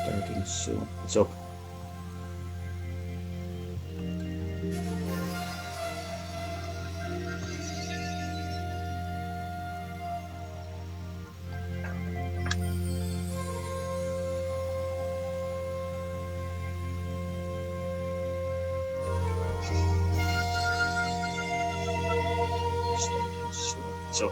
Starting soon. It's up. Starting soon. It's up.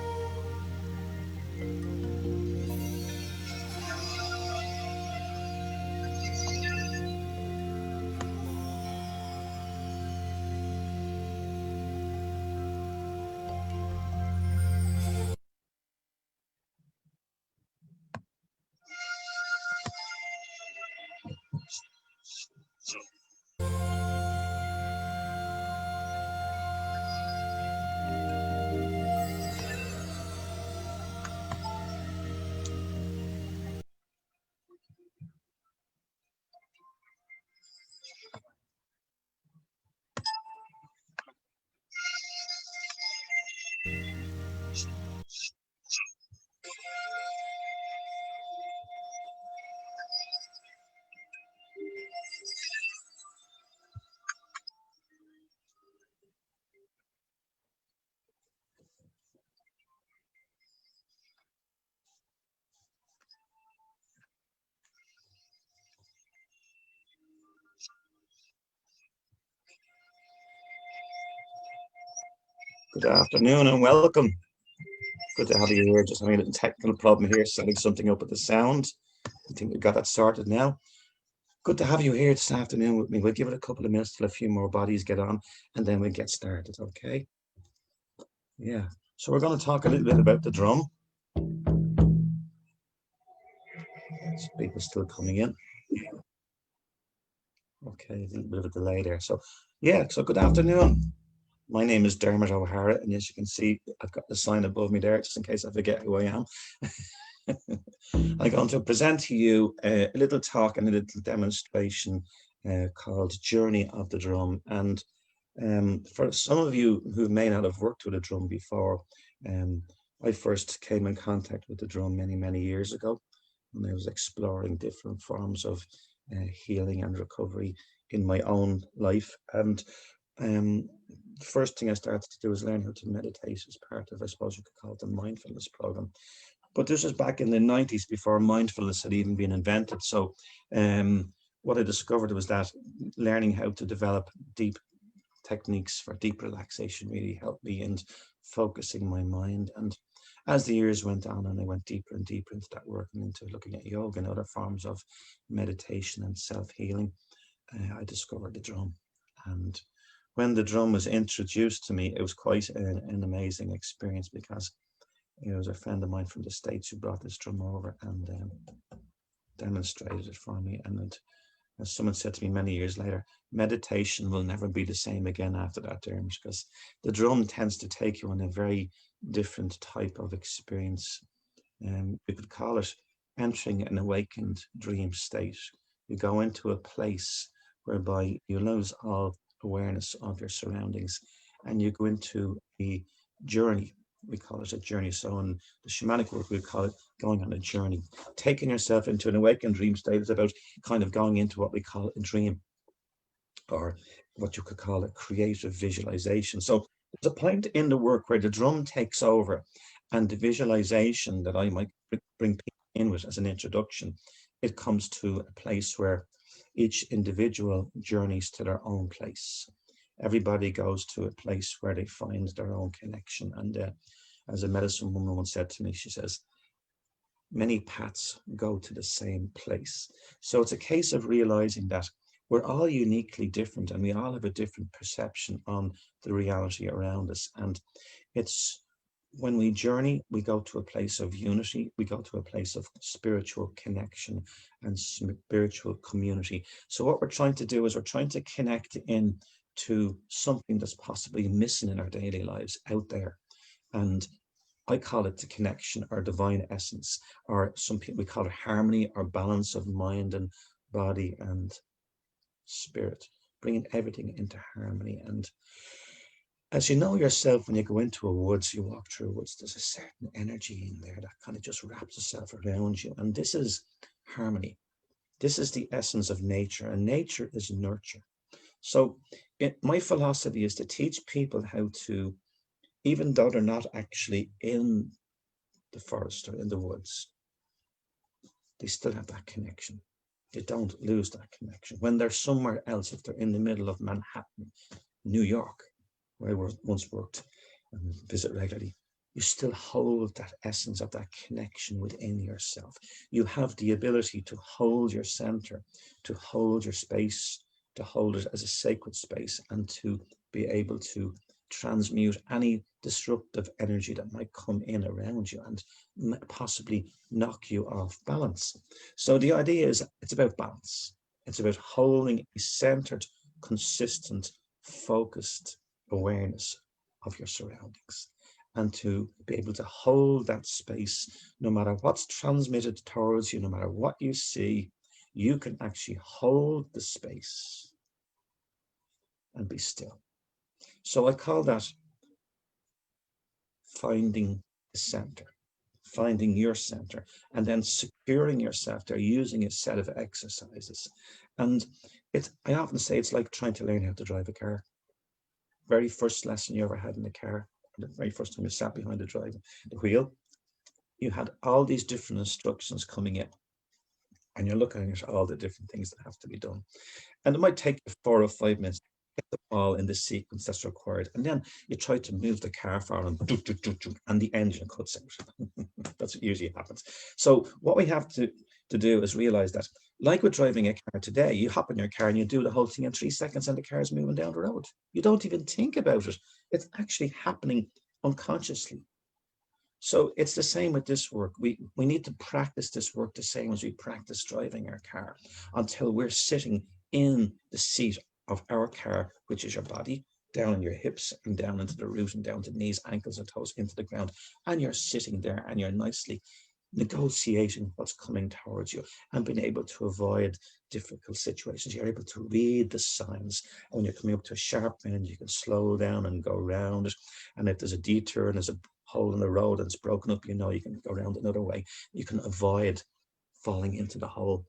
So, good afternoon and welcome. Good to have you here. Just having a little technical problem here, setting something up with the sound. I think we've got that sorted now. Good to have you here this afternoon with me. We'll give it a couple of minutes till a few more bodies get on, and then we'll get started, okay? Yeah. So we're going to talk a little bit about the drum. People still coming in. Okay, a little bit of a delay there. So, yeah, so good afternoon. My name is Dermot O Hara, and as you can see, I've got the sign above me there, just in case I forget who I am. I'm going to present to you a little talk and a little demonstration called Journey of the Drum. And for some of you who may not have worked with a drum before, I first came in contact with the drum many, many years ago when I was exploring different forms of healing and recovery in my own life. And the first thing I started to do was learn how to meditate as part of, I suppose you could call it, the mindfulness program. But this was back in the 90s before mindfulness had even been invented. So what I discovered was that learning how to develop deep techniques for deep relaxation really helped me in focusing my mind. And as the years went on and I went deeper and deeper into that work and into looking at yoga and other forms of meditation and self-healing, I discovered the drum. And when the drum was introduced to me, it was quite an amazing experience because it was a friend of mine from the States who brought this drum over and demonstrated it for me. And as someone said to me many years later, meditation will never be the same again after that, Dermot, because the drum tends to take you on a very different type of experience. We could call it entering an awakened dream state. You go into a place whereby you lose all awareness of your surroundings and you go into a journey. We call it a journey. So in the shamanic work, we call it going on a journey. Taking yourself into an awakened dream state is about kind of going into what we call a dream, or what you could call a creative visualization. So there's a point in the work where the drum takes over, and the visualization that I might bring people in with as an introduction, it comes to a place where each individual journeys to their own place. Everybody goes to a place where they find their own connection. And as a medicine woman once said to me, she says, many paths go to the same place. So it's a case of realizing that we're all uniquely different and we all have a different perception on the reality around us. And it's when we journey, we go to a place of unity, we go to a place of spiritual connection and spiritual community. So what we're trying to do is we're trying to connect in to something that's possibly missing in our daily lives out there. And I call it the connection or divine essence, or some people, we call it harmony or balance of mind and body and spirit, bringing everything into harmony. And as you know yourself, when you go into a woods, you walk through woods, there's a certain energy in there that kind of just wraps itself around you. And this is harmony. This is the essence of nature, and nature is nurture. So my philosophy is to teach people how to, even though they're not actually in the forest or in the woods, they still have that connection. They don't lose that connection. When they're somewhere else, if they're in the middle of Manhattan, New York, where I once worked and visit regularly, you still hold that essence of that connection within yourself. You have the ability to hold your center, to hold your space, to hold it as a sacred space, and to be able to transmute any disruptive energy that might come in around you and possibly knock you off balance. So the idea is it's about balance. It's about holding a centered, consistent, focused awareness of your surroundings, and to be able to hold that space no matter what's transmitted towards you, no matter what you see. You can actually hold the space and be still. So I call that finding the center, finding your center, and then securing yourself there using a set of exercises. And I often say it's like trying to learn how to drive a car. Very first lesson you ever had in the car, the very first time you sat behind the wheel, you had all these different instructions coming in, and you're looking at all the different things that have to be done. And it might take you 4 or 5 minutes to get them all in the sequence that's required. And then you try to move the car forward, and the engine cuts out. That's what usually happens. So what we have to do is realize that, like with driving a car today, you hop in your car and you do the whole thing in 3 seconds and the car is moving down the road. You don't even think about it. It's actually happening unconsciously. So it's the same with this work. We need to practice this work the same as we practice driving our car, until we're sitting in the seat of our car, which is your body, down on your hips and down into the root and down to knees, ankles and toes into the ground. And you're sitting there and you're nicely negotiating what's coming towards you and being able to avoid difficult situations. You're able to read the signs. When you're coming up to a sharp bend, you can slow down and go around it. And if there's a detour and there's a hole in the road and it's broken up, you know you can go around another way. You can avoid falling into the hole.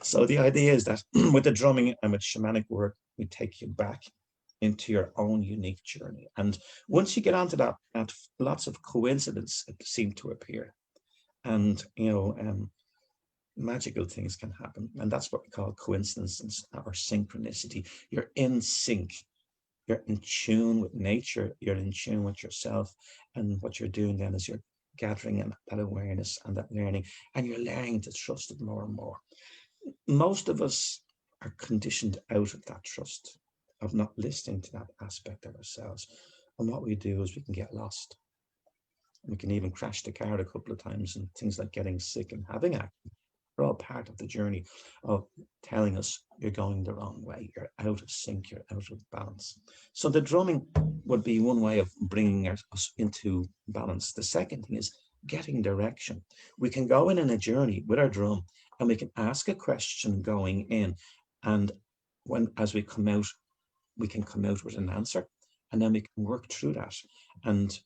So the idea is that with the drumming and with shamanic work, we take you back into your own unique journey. And once you get onto that, lots of coincidences seem to appear. And, magical things can happen. And that's what we call coincidence or synchronicity. You're in sync. You're in tune with nature. You're in tune with yourself. And what you're doing then is you're gathering that awareness and that learning, and you're learning to trust it more and more. Most of us are conditioned out of that trust, of not listening to that aspect of ourselves. And what we do is we can get lost. We can even crash the car a couple of times, and things like getting sick and having accidents are all part of the journey of telling us you're going the wrong way, you're out of sync, you're out of balance. So the drumming would be one way of bringing us into balance. The second thing is getting direction. We can go in a journey with our drum, and we can ask a question going in, and as we come out, we can come out with an answer, and then we can work through that and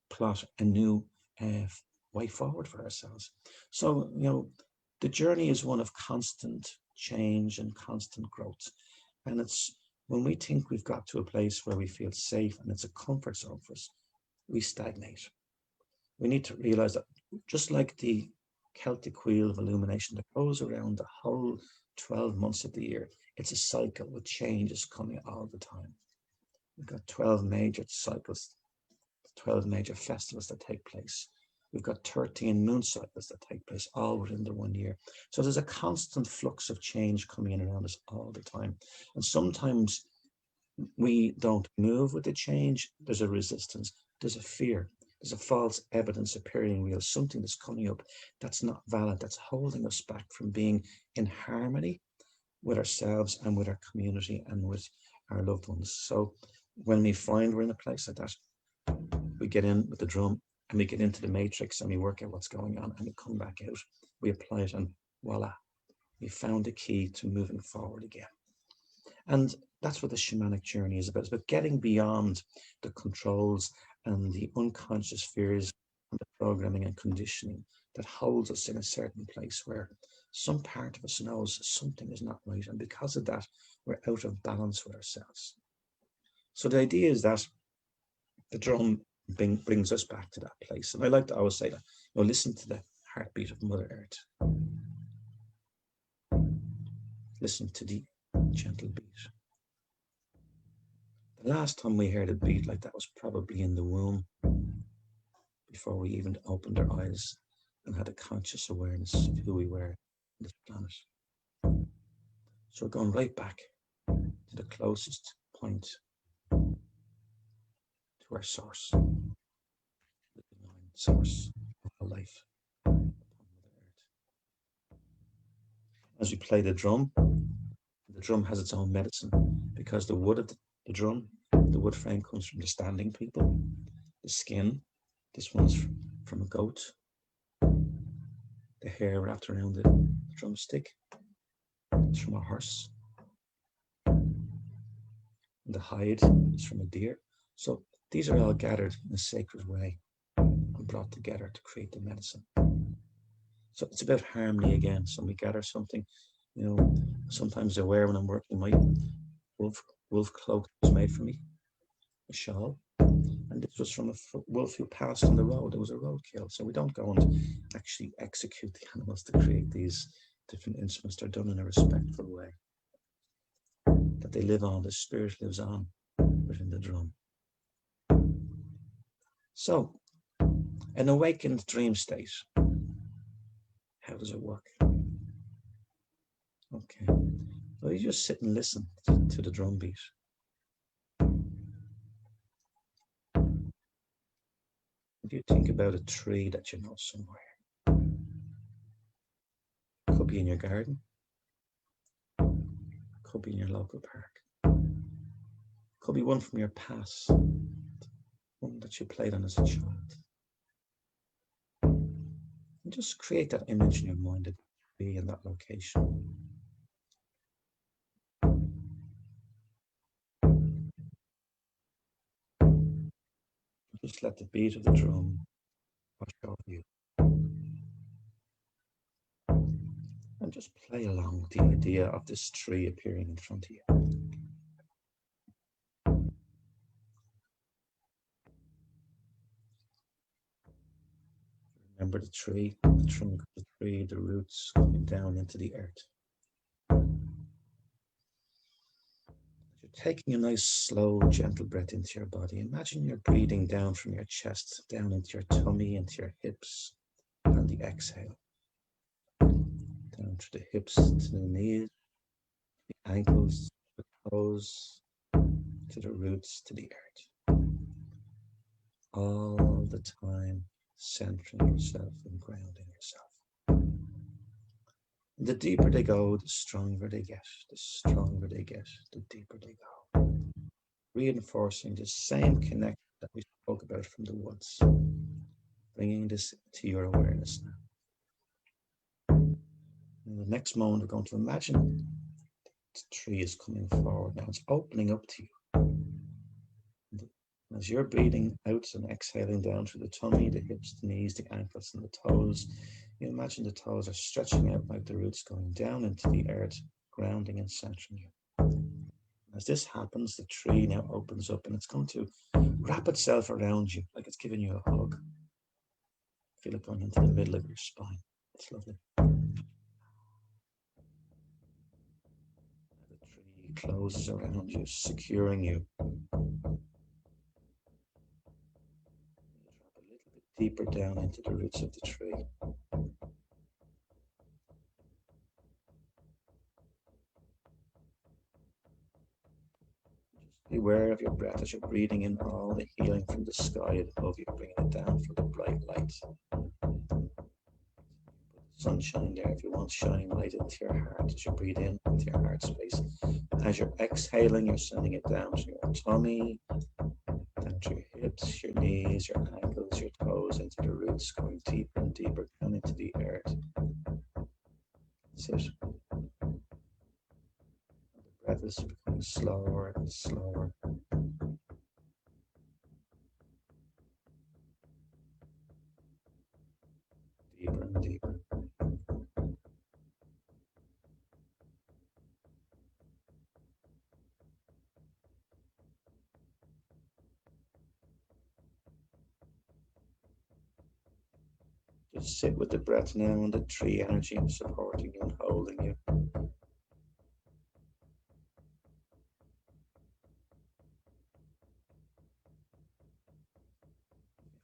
plot a new way forward for ourselves. So, the journey is one of constant change and constant growth. And it's when we think we've got to a place where we feel safe and it's a comfort zone for us, we stagnate. We need to realize that, just like the Celtic wheel of illumination that goes around the whole 12 months of the year, it's a cycle with changes coming all the time. We've got 12 major cycles, 12 major festivals that take place. We've got 13 moon cycles that take place all within the 1 year. So there's a constant flux of change coming in around us all the time. And sometimes we don't move with the change. There's a resistance. There's a fear. There's a false evidence appearing real. Something that's coming up that's not valid, that's holding us back from being in harmony with ourselves and with our community and with our loved ones. So when we find we're in a place like that, we get in with the drum and we get into the matrix and we work out what's going on, and we come back out, we apply it, and voila, we found the key to moving forward again. And that's what the shamanic journey is about. It's about getting beyond the controls and the unconscious fears and the programming and conditioning that holds us in a certain place where some part of us knows something is not right. And because of that, we're out of balance with ourselves. So the idea is that the drum brings us back to that place. And I like to always say that, listen to the heartbeat of Mother Earth. Listen to the gentle beat. The last time we heard a beat like that was probably in the womb, before we even opened our eyes and had a conscious awareness of who we were on this planet. So we're going right back to the closest point to our source, the divine source of our life upon Mother Earth. As we play the drum has its own medicine, because the wood of the drum, the wood frame, comes from the standing people. The skin, this one's from a goat. The hair wrapped around the drumstick, it's from a horse. And the hide is from a deer. So these are all gathered in a sacred way and brought together to create the medicine. So it's about harmony again. So we gather something, sometimes I wear when I'm working my wolf cloak was made for me, a shawl. And this was from a wolf who passed on the road. It was a roadkill. So we don't go and actually execute the animals to create these different instruments. They're done in a respectful way. That they live on, the spirit lives on within the drum. So, an awakened dream state, how does it work? Okay, well, you just sit and listen to the drum beat. If you think about a tree that you know somewhere, it could be in your garden, it could be in your local park, it could be one from your past, one that you played on as a child. And just create that image in your mind of that tree in that location. Just let the beat of the drum wash over you. And just play along with the idea of this tree appearing in front of you. Remember the tree, the trunk of the tree, the roots going down into the earth. You're taking a nice, slow, gentle breath into your body. Imagine you're breathing down from your chest, down into your tummy, into your hips, and the exhale. Down to the hips, to the knees, the ankles, the toes, to the roots, to the earth. All the time centering yourself and grounding yourself. The deeper they go, the stronger they get. The stronger they get, the deeper they go. Reinforcing the same connection that we spoke about from the woods. Bringing this to your awareness now. In the next moment, we're going to imagine the tree is coming forward. Now it's opening up to you. As you're breathing out and exhaling down through the tummy, the hips, the knees, the ankles, and the toes, you imagine the toes are stretching out like the roots going down into the earth, grounding and centering you. As this happens, the tree now opens up and it's going to wrap itself around you like it's giving you a hug. Feel it going into the middle of your spine. It's lovely. The tree closes around you, securing you. Drop a little bit deeper down into the roots of the tree. Be aware of your breath as you're breathing in all the healing from the sky above you, bringing it down for the bright light. Put the sunshine there if you want, shining light into your heart as you breathe in into your heart space. And as you're exhaling, you're sending it down to your tummy, down to your hips, your knees, your ankles, your toes, into the roots, going deeper and deeper down into the earth. That's it. The breath is becoming slower and slower. Just sit with the breath now and the tree energy supporting you and holding you.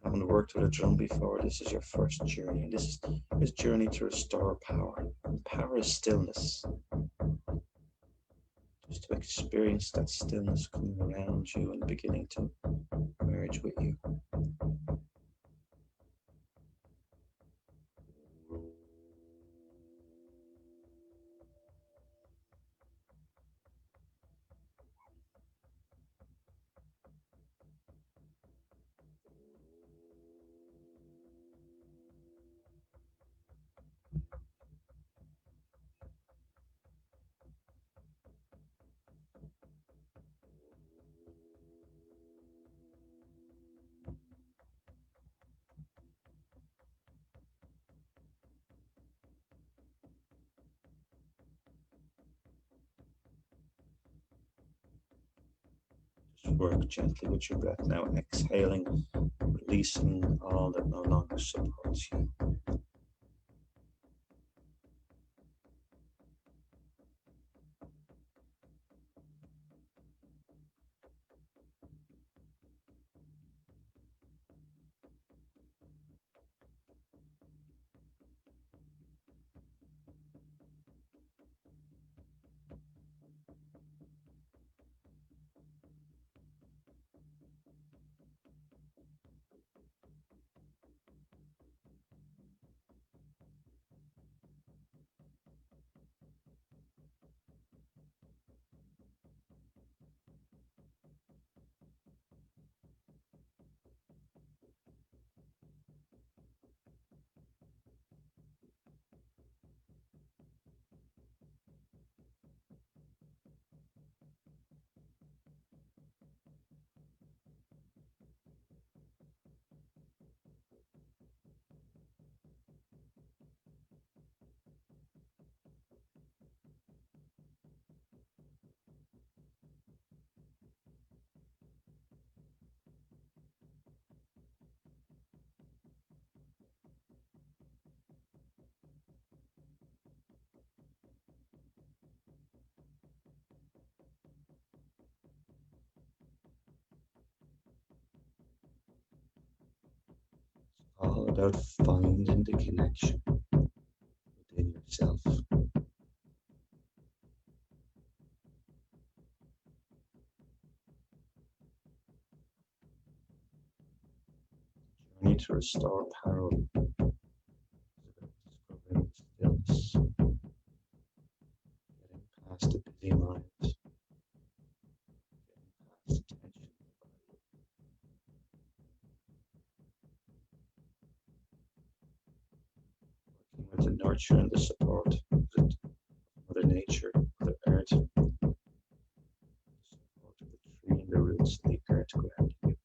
Haven't worked with a drum before, this is your first journey. This is his journey to restore power. And power is stillness. Just to experience that stillness coming around you and beginning to merge with you. Just work gently with your breath now, exhaling, releasing all that no longer supports you. All about finding the connection within yourself. Journey to restore power. Discovering stillness, getting past the busy mind, getting past the tension, working with the nurture and the support of Mother Nature, Mother Earth, the support of the tree and the roots and the earth grounding you.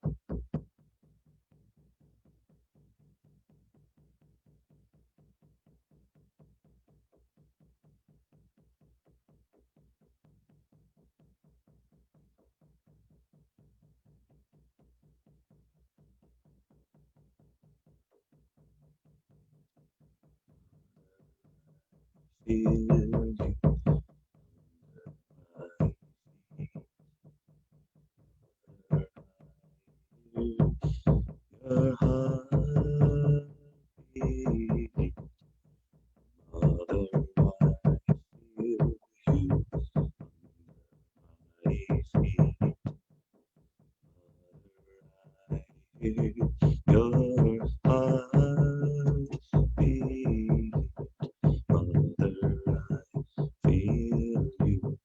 Feel you. Your heart beat, Mother, I feel you. I feel your heart beat, Mother, I feel you.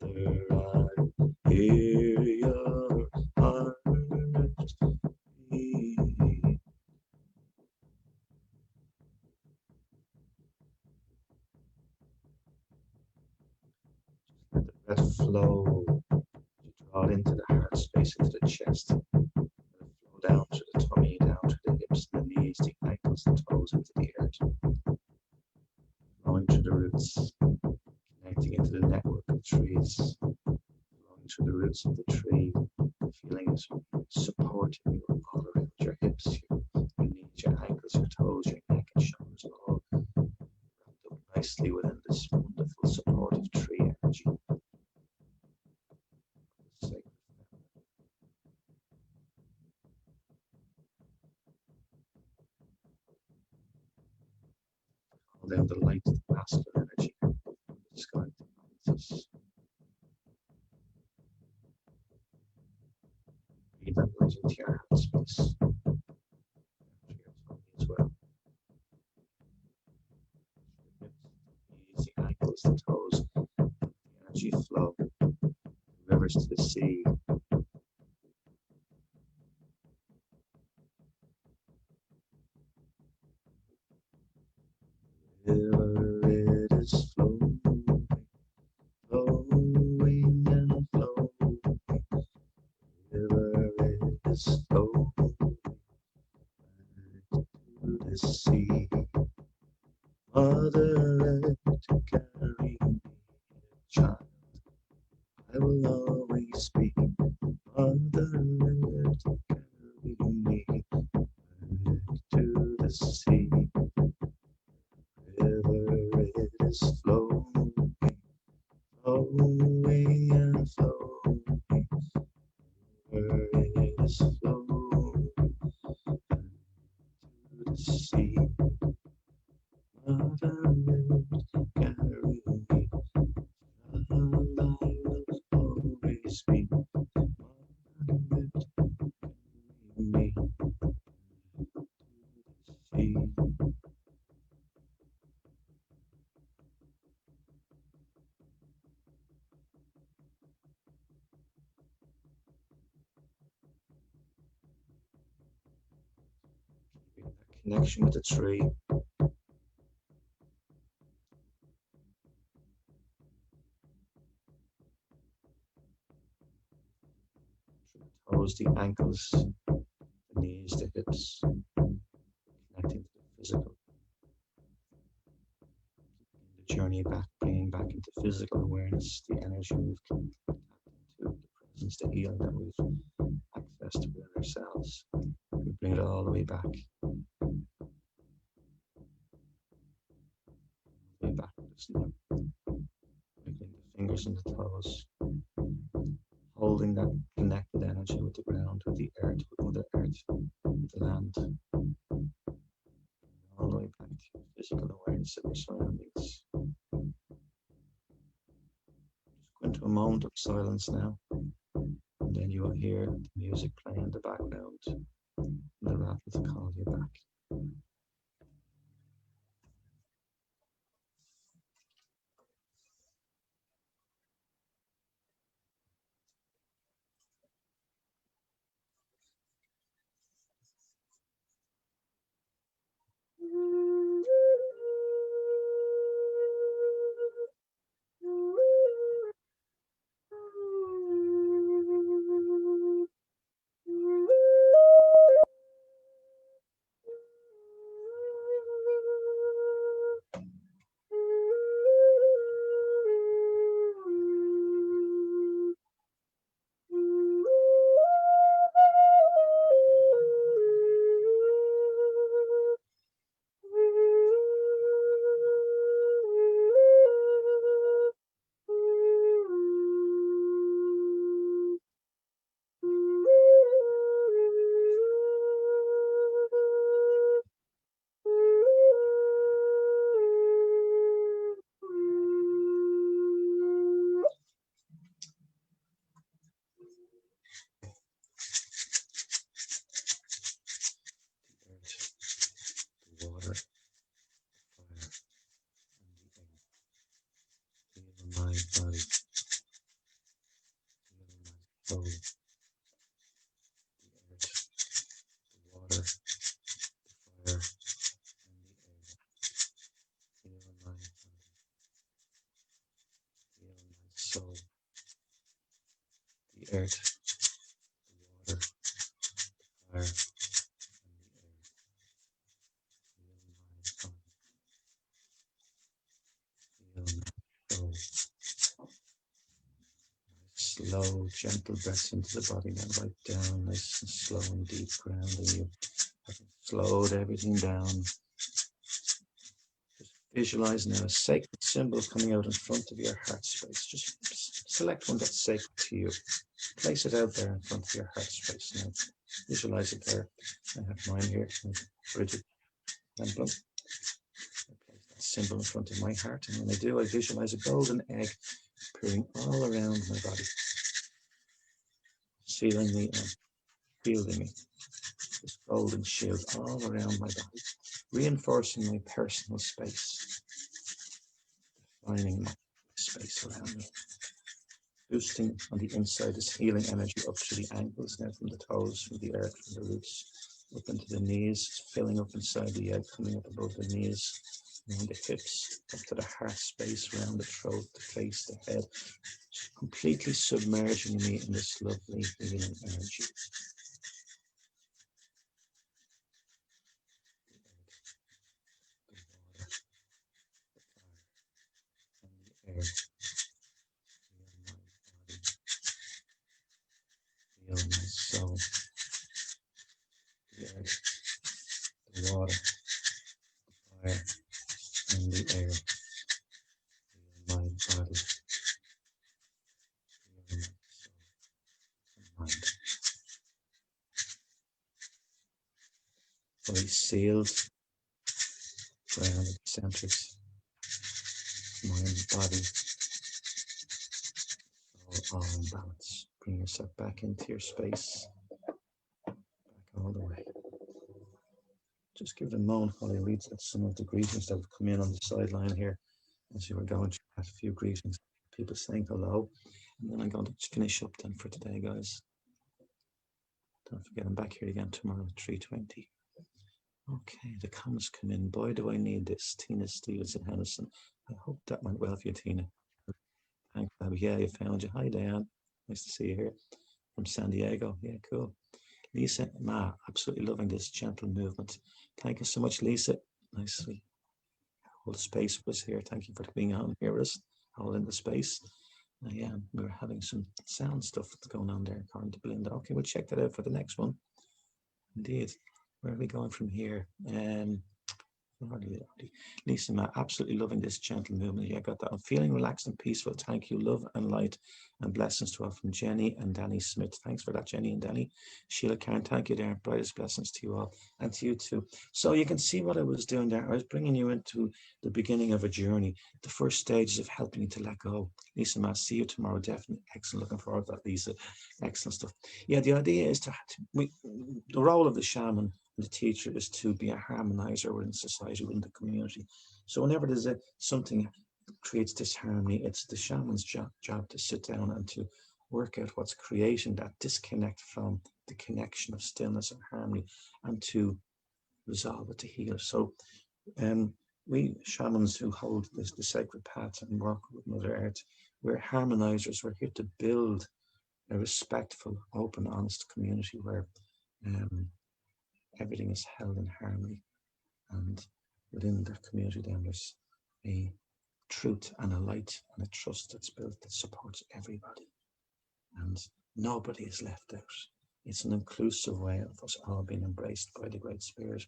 Mother, I hear your heart beat. Let the breath flow. You draw it into the heart space, into the chest. Let it flow down to the tummy, down to the hips, the knees, the ankles, the toes, into the earth. Flowing to the roots, connecting into the network of trees. Flowing to the roots of the tree, feeling it supporting you all around your hips, your knees, your ankles, your toes, your neck and shoulders, all wrapped up nicely within this wonderful supportive tree energy. Sacred call down the light, the masculine energy from the sky to us. Breathe that light into your heart space, into your tummy as well. Your hips, the ankles, the toes, the energy flow, the rivers to the sea. River, it is flowing, flowing and flowing. River, it is flowing back to the sea. Mother, let to carry me, child. I will always be Mother, let to carry me back to the sea. River, it is flowing, flowing and flowing. River, it is flowing back to the sea. Mother, let to carry me. Child, I will always be Mother, let to carry me to the sea. Keeping that connection with the tree. Toes, the ankles, the knees, the hips, connecting to the physical, the journey back, bringing back into physical awareness the energy we've tapped into, the presence, the healing that we've accessed within ourselves. We bring it all the way back, way back with us now. Wiggling the fingers and the toes, holding that connected energy with the ground, with the earth, with Mother Earth, with the land, all the way back to physical awareness of your surroundings. Just go into a moment of silence now, and then you will hear the music playing in the background, and the rattle to call you back. The water, fire, and the air. Feel my body, feel my soul, the earth, the water, the fire, and the air. Feel my body, feel my soul, the earth, the water, the fire, and the air. Feel my body, feel my soul. slow, gentle breaths into the body now, right down, nice and slow and deep, grounding you. Having slowed everything down. Just visualize now a sacred symbol coming out in front of your heart space. Just select one that's sacred to you. Place it out there in front of your heart space now. Visualize it there. I have mine here, Bridget Temple. I place that symbol in front of my heart, and when I do, I visualize a golden egg appearing all around my body, sealing me and shielding me. This golden shield all around my body, reinforcing my personal space, defining my space around me. Boosting on the inside this healing energy up to the ankles, now from the toes, from the earth, from the roots, up into the knees, filling up inside the egg, coming up above the knees, around the hips, up to the heart space, around the throat, the face, the head, completely submerging me in this lovely healing energy. The air, feel my soul, the earth, the water, the fire, and the air. Feel my body, feel my soul and mind. Fully sealed, grounded, centered, mind, body, soul, all in balance. Bring yourself back into your space, back all the way. Just give it a moment while I read some of the greetings that have come in on the sideline here as you were going through a few greetings, people saying hello, and then I'm going to finish up then for today, guys. Don't forget, I'm back here again tomorrow at 3:20. Okay, the comments come in. Boy, do I need this. Tina Stevenson Hennison. I hope that went well for you, Tina. Thanks, Abby. Yeah, you found you. Hi, Diane. Nice to see you here from San Diego. Yeah, cool. Lisa, Ma, absolutely loving this gentle movement. Thank you so much, Lisa. Nicely hold space with us here. Thank you for being on here with us, holding the space. Yeah, we're having some sound stuff that's going on there, according to Belinda. Okay, we'll check that out for the next one. Indeed. Where are we going from here? Lisa, Ma, absolutely loving this gentle movement. Yeah, I got that. I'm feeling relaxed and peaceful. Thank you. Love and light and blessings to all from Jenny and Danny Smith. Thanks for that, Jenny and Danny. Sheila Karen, thank you there. Brightest blessings to you all and to you too. So you can see what I was doing there. I was bringing you into the beginning of a journey, the first stages of helping you to let go. Lisa, Ma, see you tomorrow. Definitely excellent. Looking forward to that, Lisa. Excellent stuff. Yeah, the idea is the role of the shaman, the teacher, is to be a harmonizer within society, within the community. So whenever there's something creates disharmony, it's the shaman's job to sit down and to work out what's creating that disconnect from the connection of stillness and harmony, and to resolve it, to heal. So we shamans who hold the sacred path and work with Mother Earth, we're harmonizers. We're here to build a respectful, open, honest community where everything is held in harmony, and within that community then there's a truth and a light and a trust that's built that supports everybody, and nobody is left out. It's an inclusive way of us all being embraced by the Great Spirit,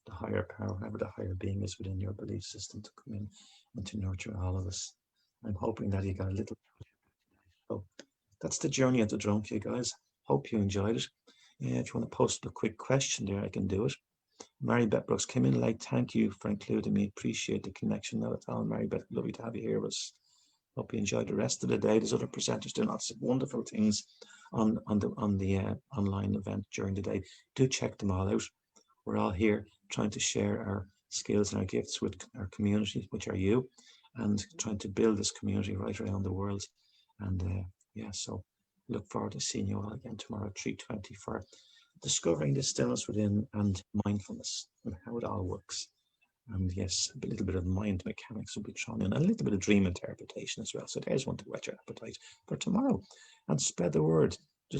the higher power, whoever the higher being is within your belief system, to come in and to nurture all of us. I'm hoping that you got a little. So that's the journey of the drunk, you guys. Hope you enjoyed it. Yeah, if you want to post a quick question there, I can do it. Mary Beth Brooks came in late. Thank you for including me. Appreciate the connection. Not at all, Mary Beth. Lovely to have you here with us. Hope you enjoyed the rest of the day. There's other presenters doing lots of wonderful things on the online event during the day. Do check them all out. We're all here trying to share our skills and our gifts with our community, which are you, and trying to build this community right around the world. And yeah, so look forward to seeing you all again tomorrow at 3:20 for discovering the stillness within and mindfulness and how it all works. And yes, a little bit of mind mechanics will be thrown in, and a little bit of dream interpretation as well. So there's one to whet your appetite for tomorrow, and spread the word. I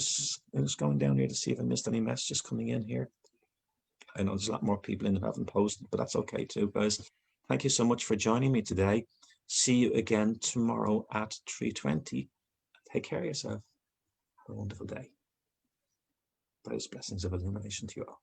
was going down here to see if I missed any messages coming in here. I know there's a lot more people in who haven't posted, but that's okay too, guys. Thank you so much for joining me today. See you again tomorrow at 3:20. Take care of yourself. Have a wonderful day. Praise blessings of illumination to you all.